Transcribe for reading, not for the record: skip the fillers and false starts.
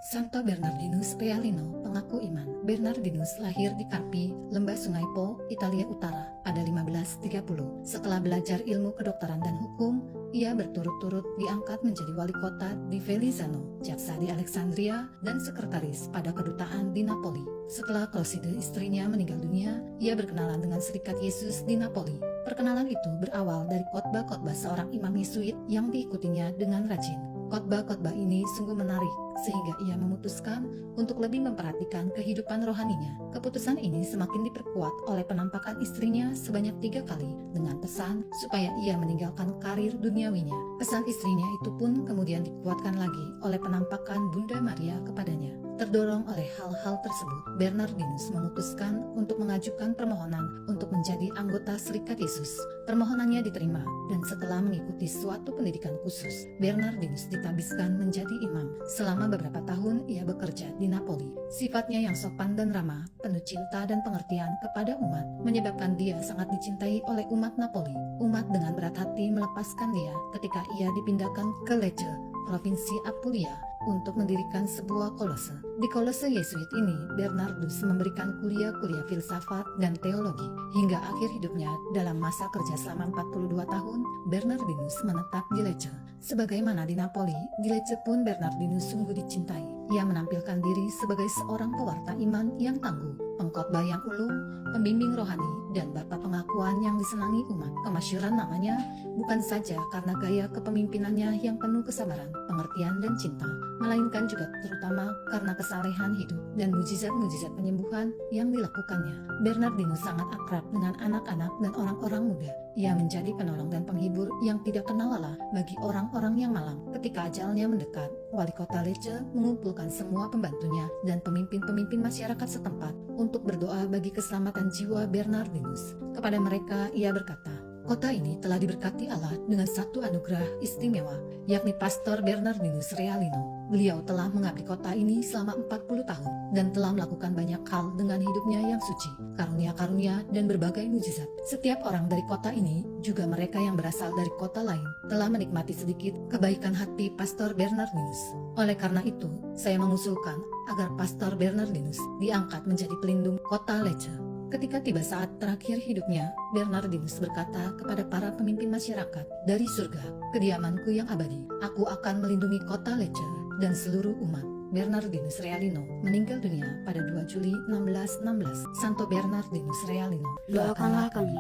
Santo Bernardinus Realino, pengaku iman. Bernardinus lahir di Carpi, Lembah Sungai Po, Italia Utara pada 1530. Setelah belajar ilmu kedokteran dan hukum, ia berturut-turut diangkat menjadi wali kota di Velizano, jaksa di Alexandria, dan sekretaris pada kedutaan di Napoli. Setelah Clotilde istrinya meninggal dunia, ia berkenalan dengan Serikat Yesus di Napoli. Perkenalan itu berawal dari khotbah-khotbah seorang imam Yesuit yang diikutinya dengan rajin. Khotbah-khotbah ini sungguh menarik, sehingga ia memutuskan untuk lebih memperhatikan kehidupan rohaninya. Keputusan ini semakin diperkuat oleh penampakan istrinya sebanyak 3 kali dengan pesan supaya ia meninggalkan karir duniawinya. Pesan istrinya itu pun kemudian dikuatkan lagi oleh penampakan Bunda Maria kepadanya. Terdorong oleh hal-hal tersebut, Bernardinus memutuskan untuk mengajukan permohonan untuk menjadi anggota Serikat Yesus. Permohonannya diterima, dan setelah mengikuti suatu pendidikan khusus, Bernardinus ditabiskan menjadi imam. Selama beberapa tahun ia bekerja di Napoli. Sifatnya yang sopan dan ramah, penuh cinta dan pengertian kepada umat, menyebabkan dia sangat dicintai oleh umat Napoli. Umat dengan berat hati melepaskan dia ketika ia dipindahkan ke Lecce, Provinsi Apulia, untuk mendirikan sebuah kolose. Di kolose Yesuit ini, Bernardus memberikan kuliah-kuliah filsafat dan teologi. Hingga akhir hidupnya, dalam masa kerja selama 42 tahun, Bernardinus menetap di Lecce. Sebagaimana di Napoli, di Lecce pun Bernardinus sungguh dicintai. Ia menampilkan diri sebagai seorang pewarta iman yang tangguh, pengkhotbah yang ulung, pembimbing rohani, dan bapak pengakuan yang disenangi umat. Kemasyhuran namanya bukan saja karena gaya kepemimpinannya yang penuh kesabaran, pengertian, dan cinta, melainkan juga terutama karena kesalehan hidup dan mujizat-mujizat penyembuhan yang dilakukannya. Bernardinus sangat akrab dengan anak-anak dan orang-orang muda. Ia menjadi penolong dan penghibur yang tidak kenal lelah bagi orang-orang yang malang. Ketika ajalnya mendekat, wali kota Lecce mengumpulkan semua pembantunya dan pemimpin-pemimpin masyarakat setempat untuk berdoa bagi keselamatan jiwa Bernardinus. Kepada mereka, ia berkata, "Kota ini telah diberkati Allah dengan satu anugerah istimewa, yakni Pastor Bernardinus Realino. Beliau telah mengabdi kota ini selama 40 tahun dan telah melakukan banyak hal dengan hidupnya yang suci, karunia-karunia, dan berbagai mujizat. Setiap orang dari kota ini, juga mereka yang berasal dari kota lain, telah menikmati sedikit kebaikan hati Pastor Bernardinus. Oleh karena itu, saya mengusulkan agar Pastor Bernardinus diangkat menjadi pelindung kota Lecce." Ketika tiba saat terakhir hidupnya, Bernardinus berkata kepada para pemimpin masyarakat, "Dari surga, kediamanku yang abadi, aku akan melindungi kota Lecce dan seluruh umat." Bernardinus Realino meninggal dunia pada 2 Juli 1616. Santo Bernardinus Realino, doakanlah kami.